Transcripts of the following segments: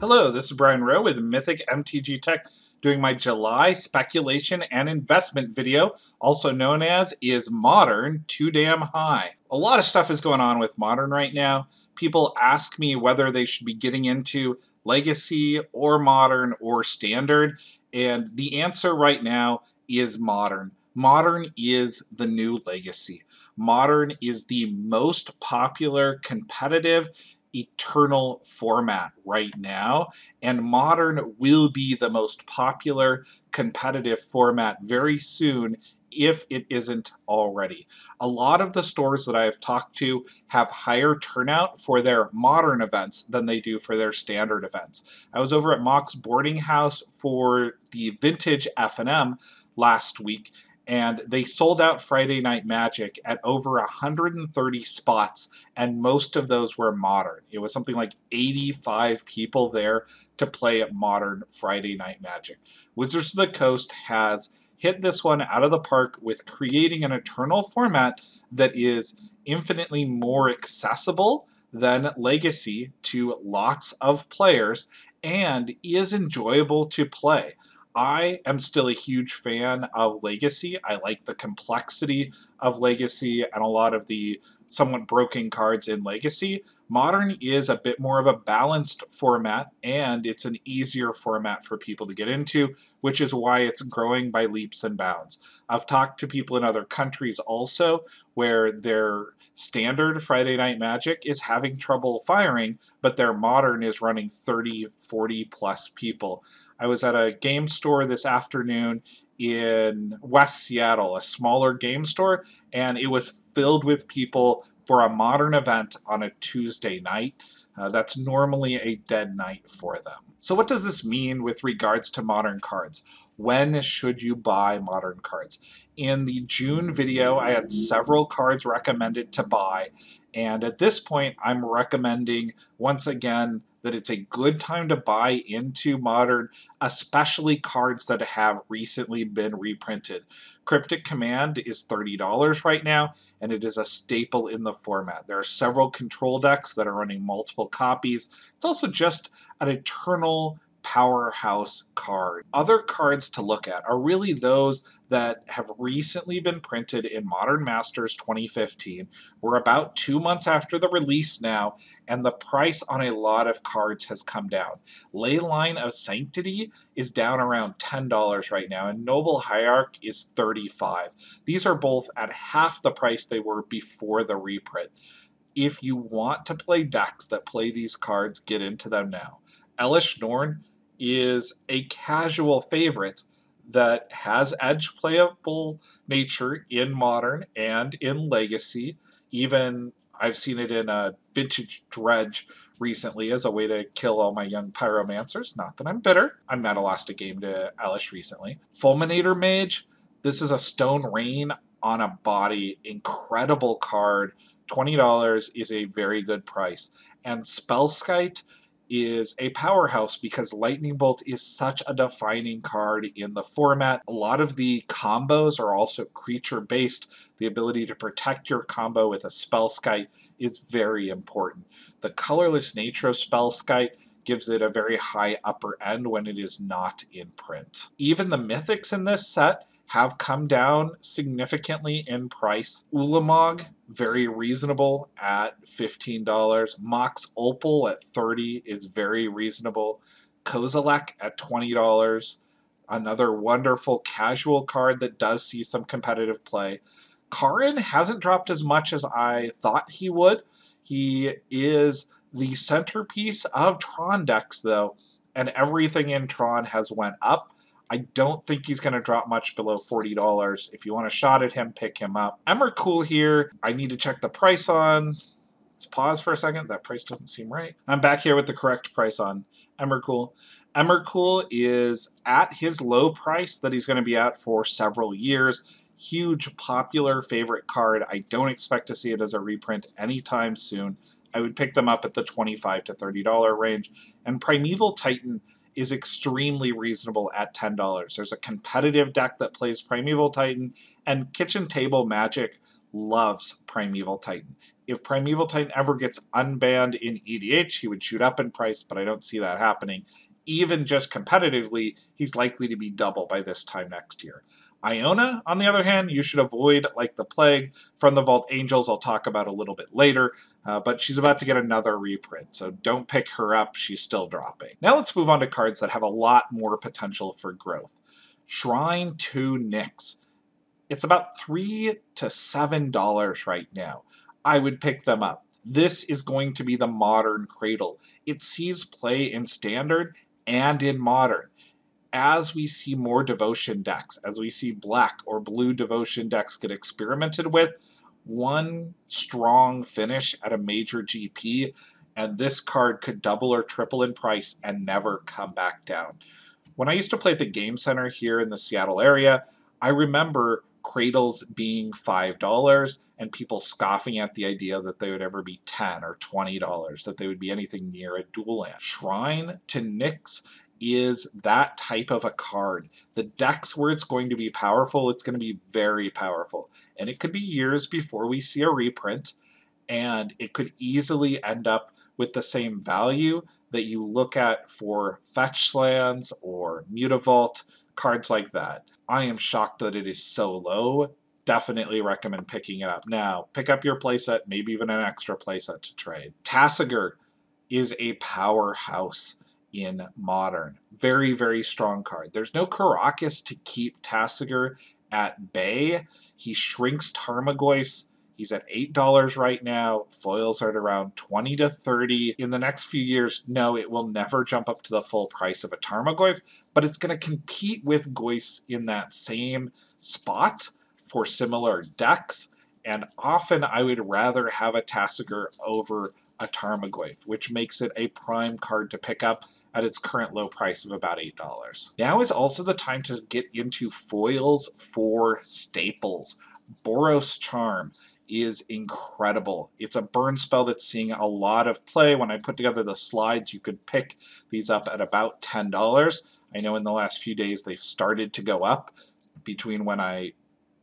Hello, this is Brian Rowe with Mythic MTG Tech doing my July speculation and investment video, also known as Is Modern Too Damn High? A lot of stuff is going on with Modern right now. People ask me whether they should be getting into Legacy or Modern or Standard, and the answer right now is Modern. Modern is the new Legacy. Modern is the most popular competitive eternal format right now, and Modern will be the most popular competitive format very soon if it isn't already. A lot of the stores that I have talked to have higher turnout for their Modern events than they do for their Standard events. I was over at Mock's Boarding House for the Vintage F&M last week, and they sold out Friday Night Magic at over 130 spots, and most of those were Modern. It was something like 85 people there to play at Modern Friday Night Magic. Wizards of the Coast has hit this one out of the park with creating an eternal format that is infinitely more accessible than Legacy to lots of players and is enjoyable to play. I am still a huge fan of Legacy. I like the complexity of Legacy and a lot of the somewhat broken cards in Legacy. Modern is a bit more of a balanced format, and it's an easier format for people to get into, which is why it's growing by leaps and bounds. I've talked to people in other countries also where their standard Friday Night Magic is having trouble firing, but their Modern is running 30, 40 plus people. I was at a game store this afternoon in West Seattle, a smaller game store, and it was filled with people for a Modern event on a Tuesday night. That's normally a dead night for them. So what does this mean with regards to Modern cards? When should you buy Modern cards? In the June video, I had several cards recommended to buy, and at this point, I'm recommending, once again, that it's a good time to buy into Modern, especially cards that have recently been reprinted. Cryptic Command is $30 right now, and it is a staple in the format. There are several control decks that are running multiple copies. It's also just an eternal powerhouse card. Other cards to look at are really those that have recently been printed in Modern Masters 2015. We're about 2 months after the release now, and the price on a lot of cards has come down. Leyline of Sanctity is down around $10 right now, and Noble Hierarch is $35. These are both at half the price they were before the reprint. If you want to play decks that play these cards, get into them now. Elish Norn is a casual favorite that has edge playable nature in Modern and in Legacy. Even I've seen it in a Vintage Dredge recently as a way to kill all my young pyromancers. Not that I'm bitter. I might have lost a game to Elish recently. Fulminator Mage, this is a Stone Rain on a body. Incredible card. $20 is a very good price. And Spellskite is a powerhouse because Lightning Bolt is such a defining card in the format. A lot of the combos are also creature-based. The ability to protect your combo with a Spellskite is very important. The colorless nature of Spellskite gives it a very high upper end when it is not in print. Even the Mythics in this set have come down significantly in price. Ulamog, very reasonable at $15. Mox Opal at $30 is very reasonable. Kozilek at $20. Another wonderful casual card that does see some competitive play. Karin hasn't dropped as much as I thought he would. He is the centerpiece of Tron decks, though, and everything in Tron has went up. I don't think he's going to drop much below $40. If you want a shot at him, pick him up. Emrakul here, I need to check the price on. Let's pause for a second. That price doesn't seem right. I'm back here with the correct price on Emrakul. Emrakul is at his low price that he's going to be at for several years. Huge popular favorite card. I don't expect to see it as a reprint anytime soon. I would pick them up at the $25 to $30 range. And Primeval Titan is extremely reasonable at $10. There's a competitive deck that plays Primeval Titan, and Kitchen Table Magic loves Primeval Titan. If Primeval Titan ever gets unbanned in EDH, he would shoot up in price, but I don't see that happening. Even just competitively, he's likely to be double by this time next year. Iona, on the other hand, you should avoid like the plague. From the Vault Angels, I'll talk about a little bit later, but she's about to get another reprint, so don't pick her up, she's still dropping. Now let's move on to cards that have a lot more potential for growth. Shrine to Nyx. It's about $3 to $7 right now. I would pick them up. This is going to be the modern Cradle. It sees play in Standard and in Modern. As we see more Devotion decks, as we see black or blue Devotion decks get experimented with, one strong finish at a major GP, and this card could double or triple in price and never come back down. When I used to play at the Game Center here in the Seattle area, I remember Cradles being $5 and people scoffing at the idea that they would ever be $10 or $20, that they would be anything near a dual land. Shrine to Nyx is that type of a card. The decks where it's going to be powerful, it's going to be very powerful. And it could be years before we see a reprint, and it could easily end up with the same value that you look at for Fetch Lands or Mutavault, cards like that. I am shocked that it is so low. Definitely recommend picking it up now. Pick up your playset, maybe even an extra playset to trade. Tasigur is a powerhouse in Modern. Very, very strong card. There's no Karakas to keep Tasigur at bay. He shrinks Tarmogoyfs. He's at $8 right now. Foils are at around $20 to $30. In the next few years, no, it will never jump up to the full price of a Tarmogoyf, but it's going to compete with Goyfs in that same spot for similar decks, and often I would rather have a Tasigur over a Tarmogoyf, which makes it a prime card to pick up at its current low price of about $8. Now is also the time to get into foils for staples. Boros Charm is incredible. It's a burn spell that's seeing a lot of play. When I put together the slides, you could pick these up at about $10. I know in the last few days they've started to go up between when I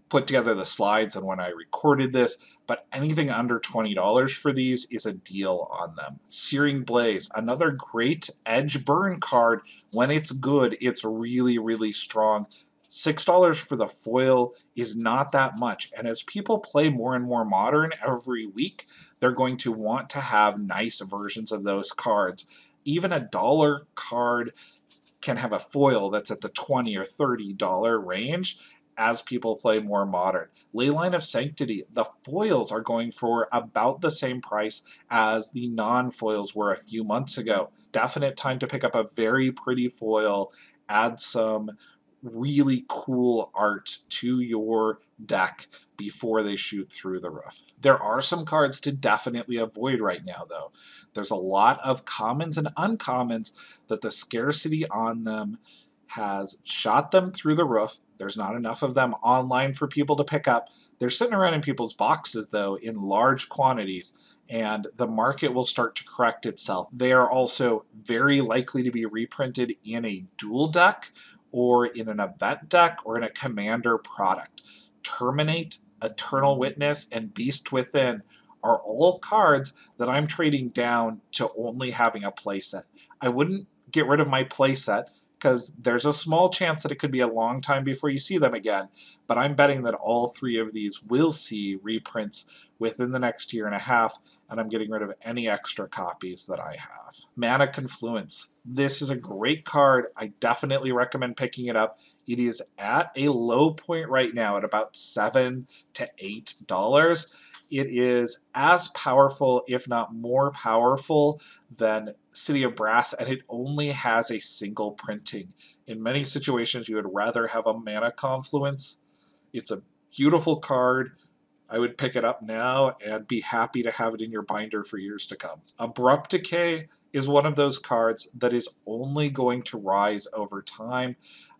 put together the slides and when I recorded this, but anything under $20 for these is a deal on them. Searing Blaze, another great edge burn card. When it's good, it's really, really strong. $6 for the foil is not that much, and as people play more and more Modern every week, they're going to want to have nice versions of those cards. Even a dollar card can have a foil that's at the $20 or $30 range as people play more Modern. Leyline of Sanctity, the foils are going for about the same price as the non-foils were a few months ago. Definite time to pick up a very pretty foil, add some really cool art to your deck before they shoot through the roof. There are some cards to definitely avoid right now, though. There's a lot of commons and uncommons that the scarcity on them has shot them through the roof. There's not enough of them online for people to pick up. They're sitting around in people's boxes, though, in large quantities, and the market will start to correct itself. They are also very likely to be reprinted in a dual deck, or in an event deck, or in a commander product. Terminate, Eternal Witness, and Beast Within are all cards that I'm trading down to only having a playset. I wouldn't get rid of my playset, because there's a small chance that it could be a long time before you see them again, but I'm betting that all three of these will see reprints within the next year and a half, and I'm getting rid of any extra copies that I have. Mana Confluence. This is a great card. I definitely recommend picking it up. It is at a low point right now at about $7 to $8. It is as powerful, if not more powerful, than City of Brass, and it only has a single printing. In many situations, you would rather have a Mana Confluence. It's a beautiful card. I would pick it up now and be happy to have it in your binder for years to come. Abrupt Decay is one of those cards that is only going to rise over time.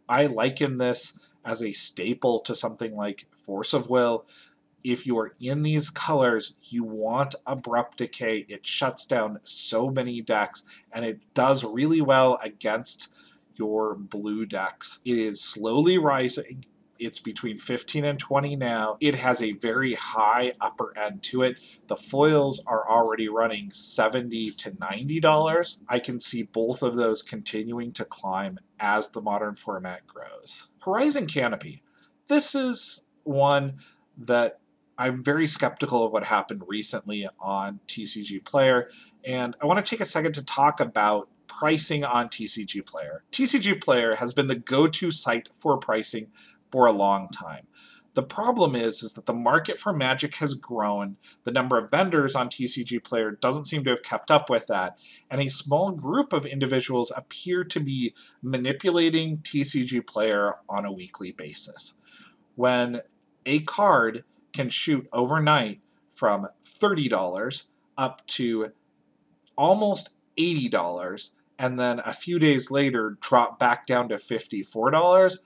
I liken this as a staple to something like Force of Will. If you are in these colors, you want Abrupt Decay. It shuts down so many decks, and it does really well against your blue decks. It is slowly rising. It's between 15 and 20 now. It has a very high upper end to it. The foils are already running $70 to $90. I can see both of those continuing to climb as the modern format grows. Horizon Canopy. This is one that I'm very skeptical of what happened recently on TCGPlayer, and I want to take a second to talk about pricing on TCGPlayer. TCGPlayer has been the go-to site for pricing for a long time. The problem is that the market for Magic has grown, the number of vendors on TCGPlayer doesn't seem to have kept up with that, and a small group of individuals appear to be manipulating TCGPlayer on a weekly basis. When a card can shoot overnight from $30 up to almost $80 and then a few days later drop back down to $54,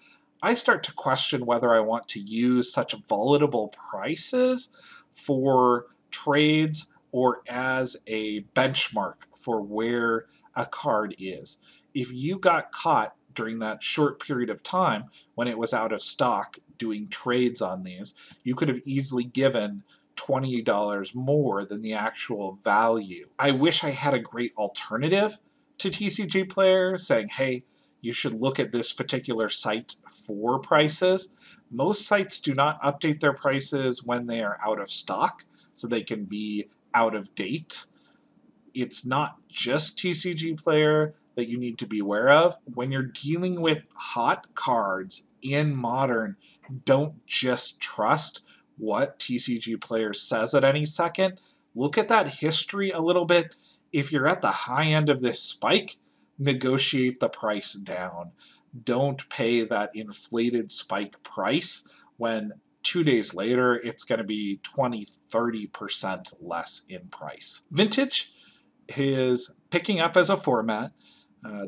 I start to question whether I want to use such volatile prices for trades or as a benchmark for where a card is. If you got caught during that short period of time when it was out of stock doing trades on these, you could have easily given $20 more than the actual value. I wish I had a great alternative to TCGPlayer saying, hey, you should look at this particular site for prices. Most sites do not update their prices when they are out of stock, so they can be out of date. It's not just TCGPlayer that you need to be aware of. When you're dealing with hot cards in Modern, don't just trust what TCGPlayer says at any second. Look at that history a little bit. If you're at the high end of this spike, negotiate the price down. Don't pay that inflated spike price when 2 days later it's going to be 20-30% less in price. Vintage is picking up as a format.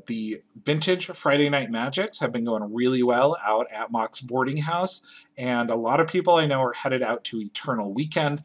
The vintage Friday Night Magics have been going really well out at Mock's Boarding House, and a lot of people I know are headed out to Eternal Weekend.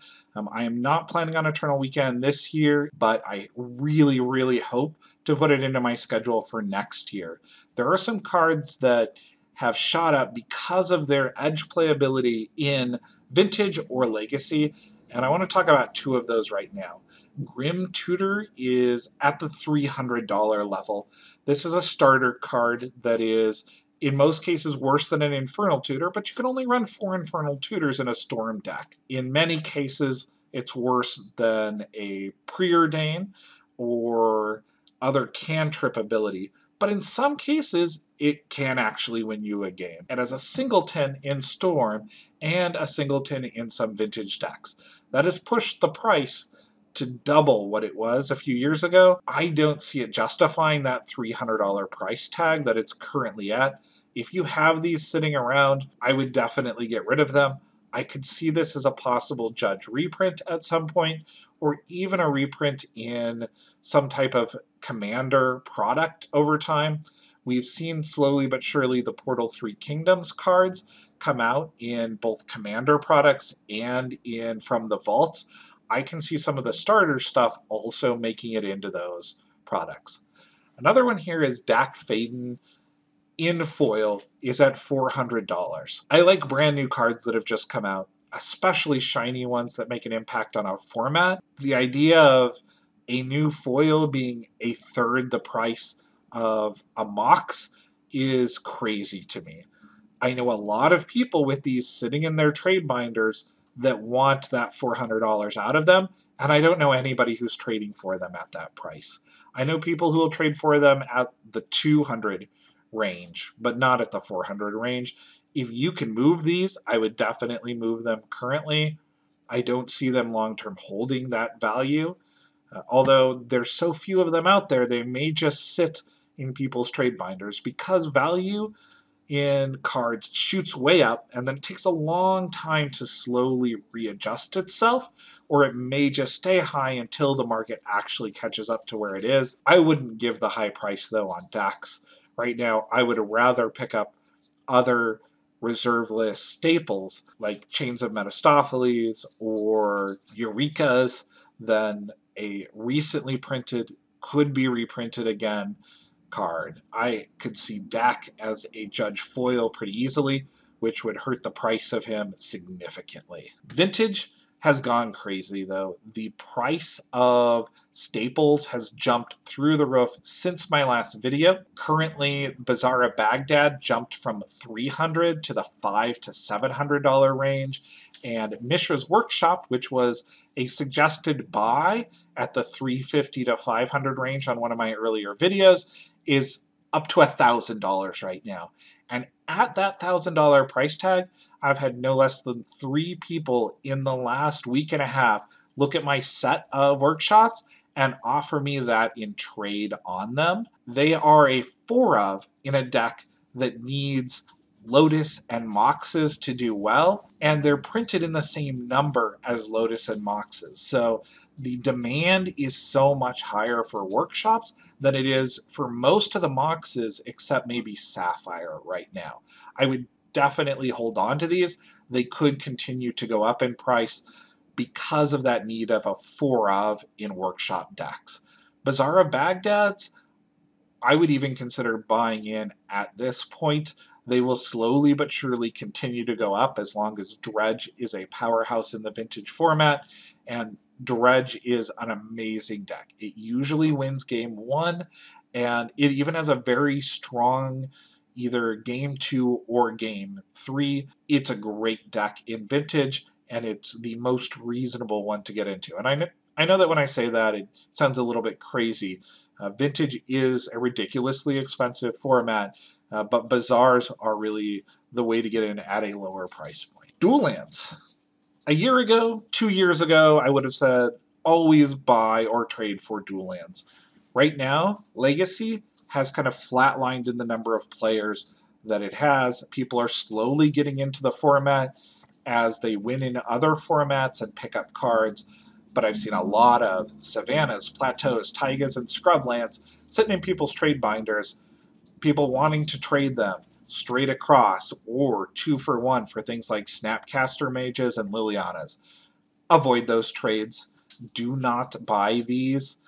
I am not planning on Eternal Weekend this year, but I really, really hope to put it into my schedule for next year. There are some cards that have shot up because of their edge playability in Vintage or Legacy, and I want to talk about two of those right now. Grim Tutor is at the $300 level. This is a starter card that is, in most cases, worse than an Infernal Tutor, but you can only run 4 Infernal Tutors in a Storm deck. In many cases, it's worse than a Preordain or other cantrip ability, but in some cases, it can actually win you a game. It has a singleton in Storm and a singleton in some Vintage decks. That has pushed the price to double what it was a few years ago. I don't see it justifying that $300 price tag that it's currently at. If you have these sitting around, I would definitely get rid of them. I could see this as a possible Judge reprint at some point, or even a reprint in some type of Commander product over time. We've seen slowly but surely the Portal 3 Kingdoms cards come out in both Commander products and in from the vaults. I can see some of the starter stuff also making it into those products. Another one here is Dack Faden in foil is at $400. I like brand new cards that have just come out, especially shiny ones that make an impact on a format. The idea of a new foil being a third the price of a Mox is crazy to me. I know a lot of people with these sitting in their trade binders that want that $400 out of them, and I don't know anybody who's trading for them at that price. I know people who will trade for them at the 200 range, but not at the 400 range. If you can move these, I would definitely move them currently. I don't see them long-term holding that value. Although there's so few of them out there, they may just sit in people's trade binders because value in cards shoots way up and then it takes a long time to slowly readjust itself, or it may just stay high until the market actually catches up to where it is. I wouldn't give the high price though on decks. Right now I would rather pick up other reserve list staples like Chains of Mephistopheles or Eurekas than a recently printed, could be reprinted again card. I could see Dack as a Judge foil pretty easily, which would hurt the price of him significantly. Vintage has gone crazy though. The price of staples has jumped through the roof since my last video. Currently, Bazaar Baghdad jumped from $300 to the $500 to $700 range, and Mishra's Workshop, which was a suggested buy at the $350 to $500 range on one of my earlier videos, is up to $1,000 right now. And at that $1,000 price tag, I've had no less than 3 people in the last week and a half look at my set of workshops and offer me that in trade on them. They are a 4 of in a deck that needs Lotus and Moxes to do well, and they're printed in the same number as Lotus and Moxes. So the demand is so much higher for workshops than it is for most of the Moxes, except maybe Sapphire right now. I would definitely hold on to these. They could continue to go up in price because of that need of a 4 of in workshop decks. Bazaar of Baghdad's, I would even consider buying in at this point. They will slowly but surely continue to go up as long as Dredge is a powerhouse in the vintage format, and Dredge is an amazing deck. It usually wins game 1, and it even has a very strong either game 2 or game 3. It's a great deck in vintage, and it's the most reasonable one to get into. And I know that when I say that, it sounds a little bit crazy. Vintage is a ridiculously expensive format, but bazaars are really the way to get in at a lower price point. Dual lands. A year ago, 2 years ago, I would have said always buy or trade for dual lands. Right now, Legacy has kind of flatlined in the number of players that it has. People are slowly getting into the format as they win in other formats and pick up cards. But I've seen a lot of savannas, plateaus, taigas, and scrublands sitting in people's trade binders, people wanting to trade them straight across or 2 for 1 for things like Snapcaster Mages and Lilianas. Avoid those trades. Do not buy these.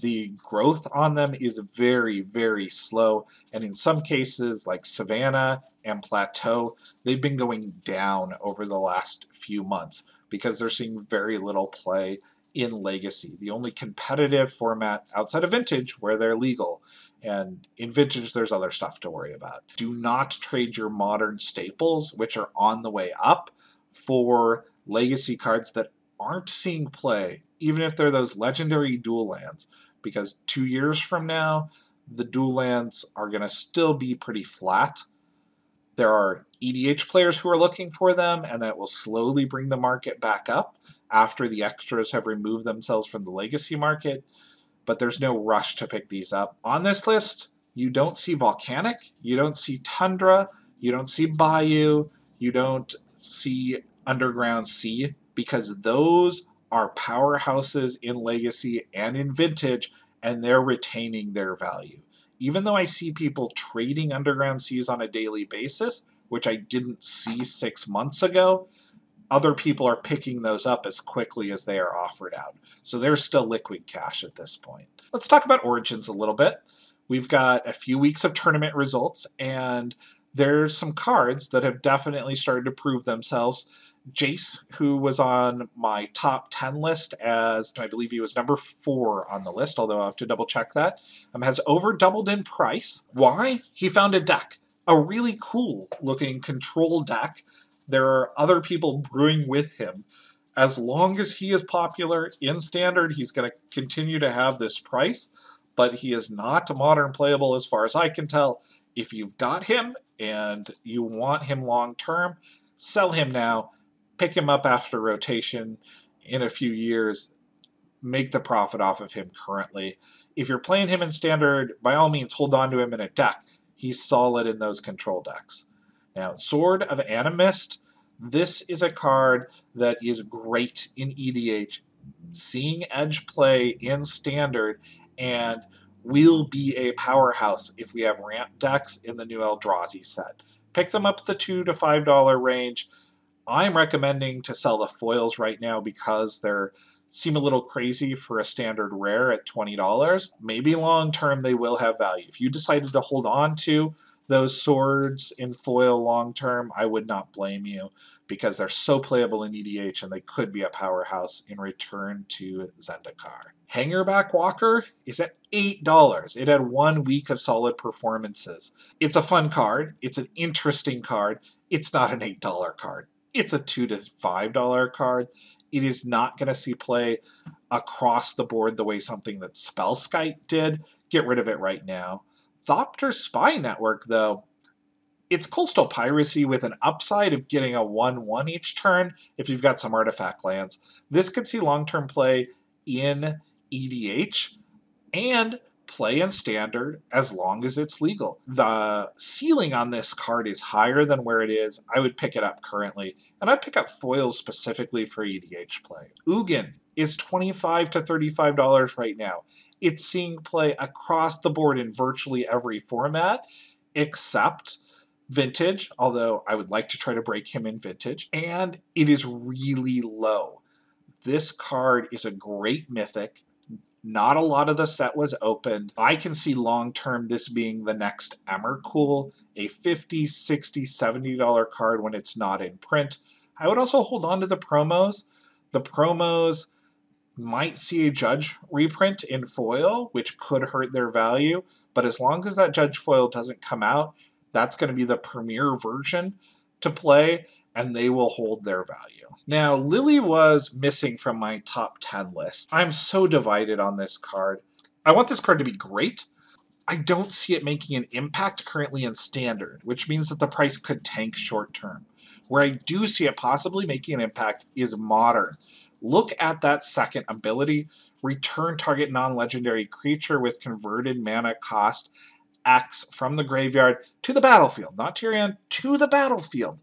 The growth on them is very, very slow, and in some cases, like Savannah and Plateau, they've been going down over the last few months because they're seeing very little play in Legacy, the only competitive format outside of Vintage where they're legal. And in Vintage, there's other stuff to worry about. Do not trade your modern staples, which are on the way up, for Legacy cards that aren't seeing play, even if they're those legendary dual lands, because 2 years from now, the dual lands are going to still be pretty flat. There are EDH players who are looking for them, and that will slowly bring the market back up after the extras have removed themselves from the Legacy market, but there's no rush to pick these up. On this list, you don't see Volcanic, you don't see Tundra, you don't see Bayou, you don't see Underground Sea, because those are powerhouses in Legacy and in Vintage, and they're retaining their value. Even though I see people trading Underground Seas on a daily basis, which I didn't see 6 months ago, other people are picking those up as quickly as they are offered out. So they're still liquid cash at this point. Let's talk about Origins a little bit. We've got a few weeks of tournament results, and there's some cards that have definitely started to prove themselves. Jace, who was on my top 10 list as, I believe he was number 4 on the list, although I'll have to double check that, has over doubled in price. Why? He found a deck, a really cool looking control deck. There are other people brewing with him. As long as he is popular in Standard, he's going to continue to have this price, but he is not modern playable as far as I can tell. If you've got him and you want him long term, sell him now. Pick him up after rotation in a few years, make the profit off of him currently. If you're playing him in Standard, by all means hold on to him in a deck. He's solid in those control decks. Now, Sword of Animist, this is a card that is great in EDH, seeing edge play in Standard, and will be a powerhouse if we have ramp decks in the new Eldrazi set. Pick them up at the $2 to $5 range. I'm recommending to sell the foils right now because they seem a little crazy for a standard rare at $20. Maybe long term they will have value. If you decided to hold on to those swords in foil long term, I would not blame you, because they're so playable in EDH and they could be a powerhouse in return to Zendikar. Hangerback Walker is at $8. It had 1 week of solid performances. It's a fun card. It's an interesting card. It's not an $8 card. It's a $2 to $5 card. It is not going to see play across the board the way something that Spellskite did. Get rid of it right now. Thopter Spy Network, though, it's coastal piracy with an upside of getting a 1/1 each turn if you've got some artifact lands. This could see long-term play in EDH and play in Standard as long as it's legal. The ceiling on this card is higher than where it is. I would pick it up currently, and I'd pick up foils specifically for EDH play. Ugin is $25 to $35 right now. It's seeing play across the board in virtually every format, except Vintage, although I would like to try to break him in Vintage, and it is really low. This card is a great Mythic. Not a lot of the set was opened. I can see long-term this being the next Emrakul, a $50, $60, $70 card when it's not in print. I would also hold on to the promos. The promos might see a Judge reprint in foil, which could hurt their value, but as long as that Judge foil doesn't come out, that's going to be the premier version to play, and they will hold their value. Now, Lily was missing from my top 10 list. I'm so divided on this card. I want this card to be great. I don't see it making an impact currently in Standard, which means that the price could tank short term. Where I do see it possibly making an impact is Modern. Look at that second ability. Return target non-legendary creature with converted mana cost X from the graveyard to the battlefield, not to your hand, to the battlefield.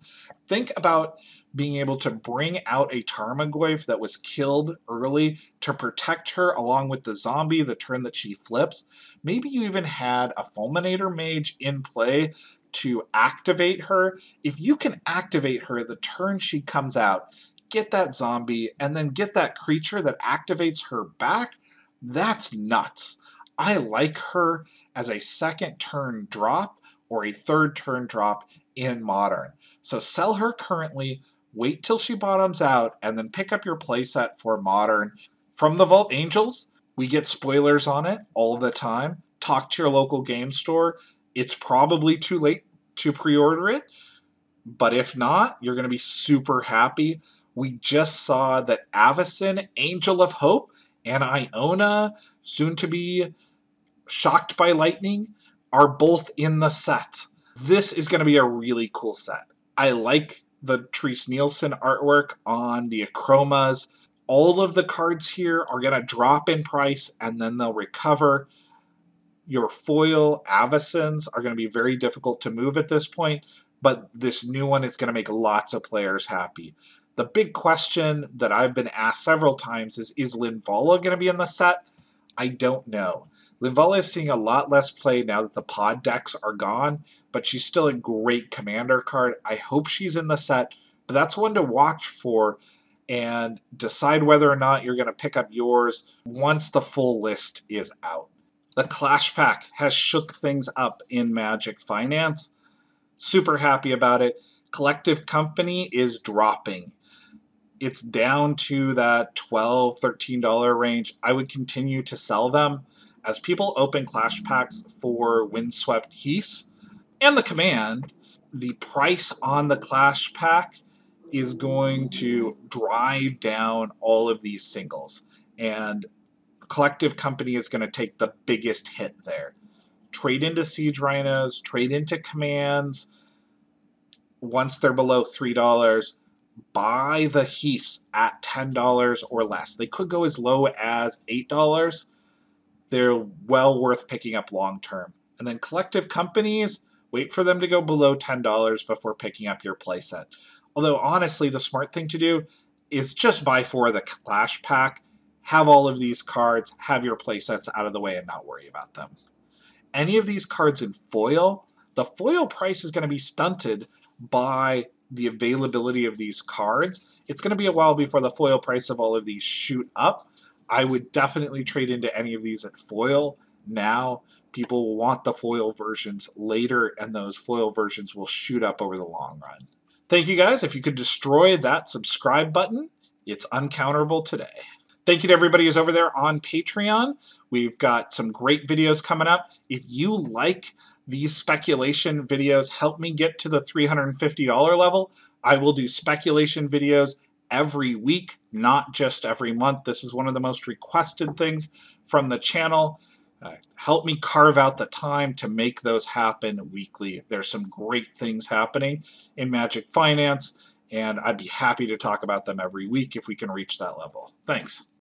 Think about being able to bring out a Tarmogoyf that was killed early to protect her along with the zombie the turn that she flips. Maybe you even had a Fulminator Mage in play to activate her. If you can activate her the turn she comes out, get that zombie, and then get that creature that activates her back, that's nuts. I like her as a second turn drop or a third turn drop in Modern. So sell her currently, wait till she bottoms out, and then pick up your playset for Modern. From the Vault Angels, we get spoilers on it all the time. Talk to your local game store. It's probably too late to pre-order it, but if not, you're going to be super happy. We just saw that Avacyn, Angel of Hope, and Iona, soon to be Shocked by Lightning, are both in the set. This is going to be a really cool set. I like the Therese Nielsen artwork on the Achromas. All of the cards here are going to drop in price and then they'll recover. Your foil Avacyns are going to be very difficult to move at this point, but this new one is going to make lots of players happy. The big question that I've been asked several times is Linvala going to be in the set? I don't know. Linvala is seeing a lot less play now that the pod decks are gone, but she's still a great commander card. I hope she's in the set, but that's one to watch for and decide whether or not you're going to pick up yours once the full list is out. The Clash Pack has shook things up in Magic Finance. Super happy about it. Collective Company is dropping. It's down to that $12, $13 range. I would continue to sell them as people open Clash Packs for Windswept Heath and the Command. The price on the Clash Pack is going to drive down all of these singles, and Collective Company is going to take the biggest hit there. Trade into Siege Rhinos, trade into Commands. Once they're below $3, buy the Heaths at $10 or less. They could go as low as $8. They're well worth picking up long term. And then Collective Companies, wait for them to go below $10 before picking up your playset. Although honestly, the smart thing to do is just buy 4 of the Clash Pack, have all of these cards, have your playsets out of the way and not worry about them. Any of these cards in foil, the foil price is going to be stunted by the availability of these cards. It's going to be a while before the foil price of all of these shoot up. I would definitely trade into any of these at foil now people will want the foil versions later, and those foil versions will shoot up over the long run. Thank you guys. If you could destroy that subscribe button, it's uncounterable today. Thank you to everybody who's over there on Patreon. We've got some great videos coming up. If you like these speculation videos, help me get to the $350 level. I will do speculation videos every week, not just every month. This is one of the most requested things from the channel. Help me carve out the time to make those happen weekly. There's some great things happening in Magic Finance, and I'd be happy to talk about them every week if we can reach that level. Thanks.